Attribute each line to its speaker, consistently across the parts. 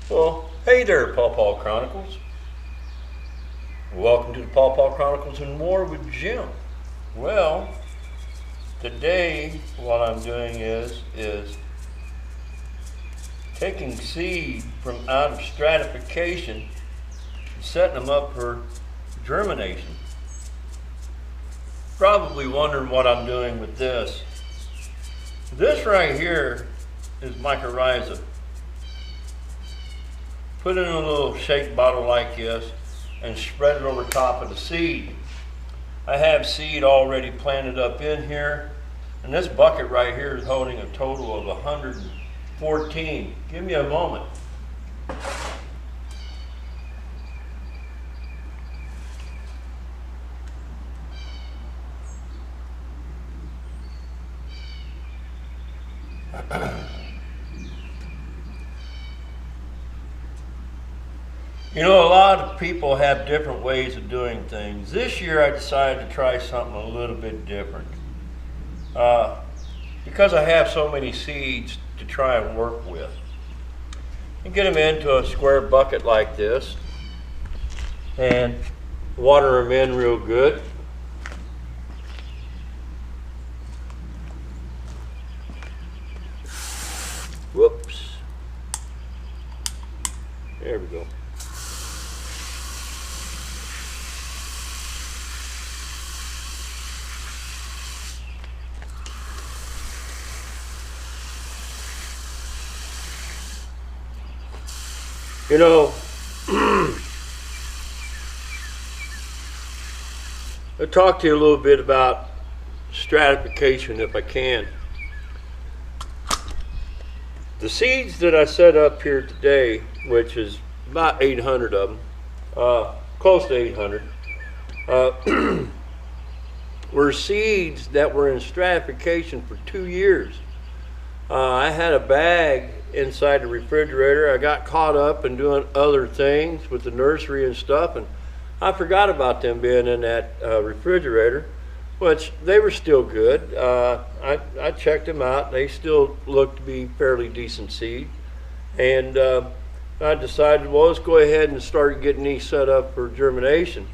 Speaker 1: Well, hey there, Pawpaw Chronicles. Welcome to the Pawpaw Chronicles and More with Jim. Well, today what I'm doing is taking seed from out of stratification and setting them up for germination. Probably wondering what I'm doing with this. This right here is mycorrhiza. Put it in a little shake bottle like this and spread it over top of the seed. I have seed already planted up in here, and this bucket right here is holding a total of 114. Give me a moment. You know, a lot of people have different ways of doing things. This year I decided to try something a little bit different. Because I have so many seeds to try and work with. You get them into a square bucket like this and water them in real good. Whoops. There we go. You know, I'll talk to you a little bit about stratification if I can. The seeds that I set up here today, which is about 800 of them, close to 800, were seeds that were in stratification for 2 years. I had a bag inside the refrigerator. I got caught up in doing other things with the nursery and stuff, and I forgot about them being in that refrigerator, which they were still good. I checked them out. They still looked to be fairly decent seed, and I decided, well, let's go ahead and start getting these set up for germination.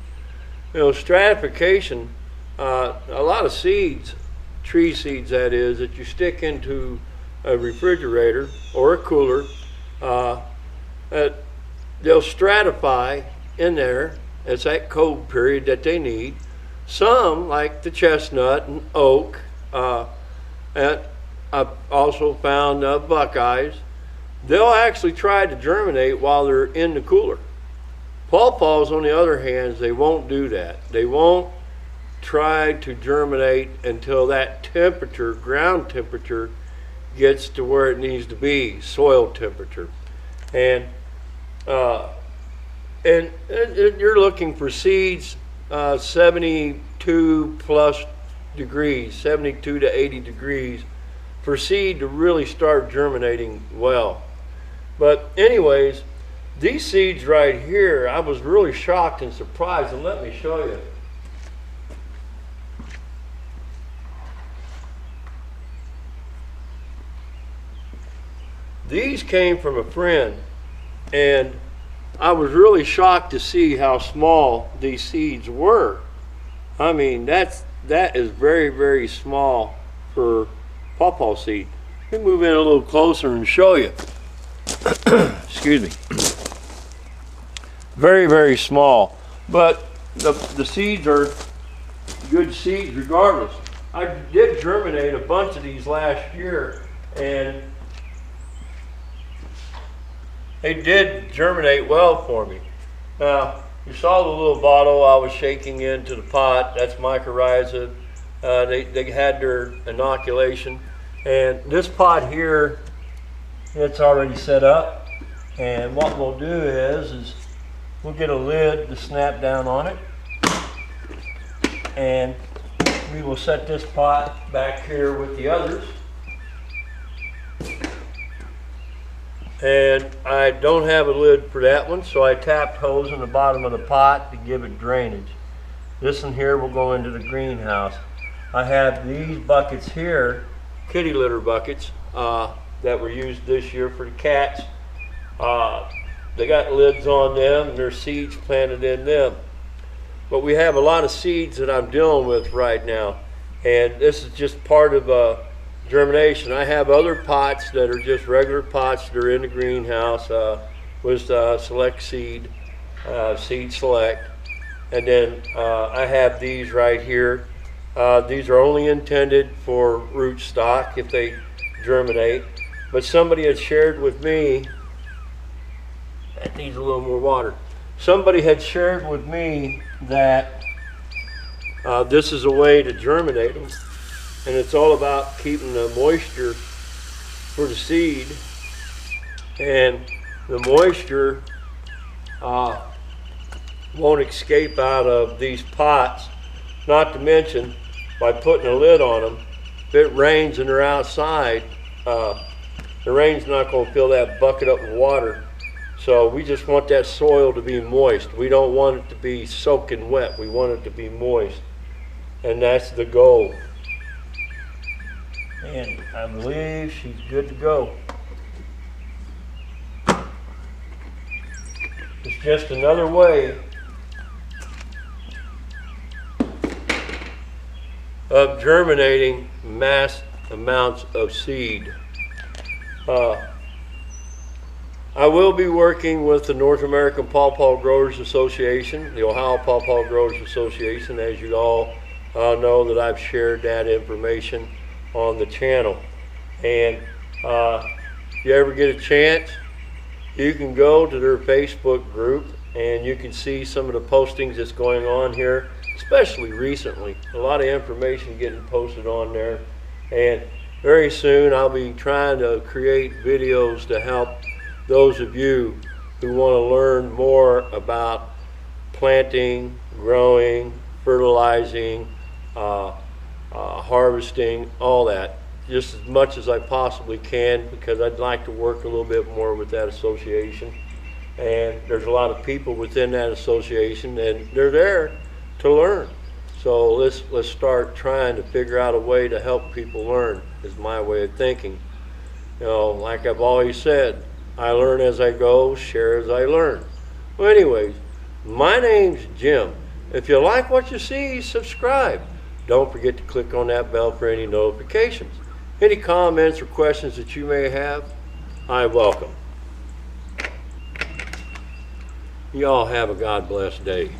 Speaker 1: You know, stratification, a lot of seeds, tree seeds that is, that you stick into a refrigerator or a cooler, they'll stratify in there. It's that cold period that they need. Some, like the chestnut and oak, and I've also found buckeyes, they'll actually try to germinate while they're in the cooler. Pawpaws, on the other hand, they won't do that. They won't try to germinate until that temperature, ground temperature, gets to where it needs to be, soil temperature. And you're looking for seeds 72 plus degrees, 72 to 80 degrees for seed to really start germinating well. But anyways, these seeds right here, I was really shocked and surprised, and let me show you. These came from a friend, and I was really shocked to see how small these seeds were. I mean, that is very, very small for pawpaw seed. Let me move in a little closer and show you. Excuse me. Very, very small, but the seeds are good seeds regardless. I did germinate a bunch of these last year, and they did germinate well for me. Now, you saw the little bottle I was shaking into the pot. That's mycorrhiza. They had their inoculation. And this pot here, it's already set up. And what we'll do is we'll get a lid to snap down on it. And we will set this pot back here with the others. And I don't have a lid for that one, so I tapped holes in the bottom of the pot to give it drainage. This one here will go into the greenhouse. I have these buckets here, kitty litter buckets, that were used this year for the cats. they got lids on them and there's seeds planted in them. But we have a lot of seeds that I'm dealing with right now, and this is just part of germination. I have other pots that are just regular pots that are in the greenhouse with select seed, seed select, and then I have these right here. These are only intended for rootstock if they germinate, but somebody had shared with me, that needs a little more water. Somebody had shared with me that this is a way to germinate them, and it's all about keeping the moisture for the seed, and the moisture won't escape out of these pots. Not to mention, by putting a lid on them, if it rains and they're outside, the rain's not going to fill that bucket up with water. So we just want that soil to be moist. We don't want it to be soaking wet. We want it to be moist. And that's the goal. And I believe she's good to go. It's just another way of germinating mass amounts of seed. I will be working with the North American Pawpaw Growers Association, the Ohio Pawpaw Growers Association, as you all know that I've shared that information on the channel. And if you ever get a chance, you can go to their Facebook group and you can see some of the postings that's going on here, especially recently. A lot of information getting posted on there. And very soon I'll be trying to create videos to help those of you who want to learn more about planting, growing, fertilizing, harvesting, all that, just as much as I possibly can, because I'd like to work a little bit more with that association. And there's a lot of people within that association, and they're there to learn. So let's start trying to figure out a way to help people learn, is my way of thinking. You know, like I've always said, I learn as I go, share as I learn. Well, anyways, my name's Jim. If you like what you see, subscribe. Don't forget to click on that bell for any notifications. Any comments or questions that you may have, I welcome. You all have a God blessed day.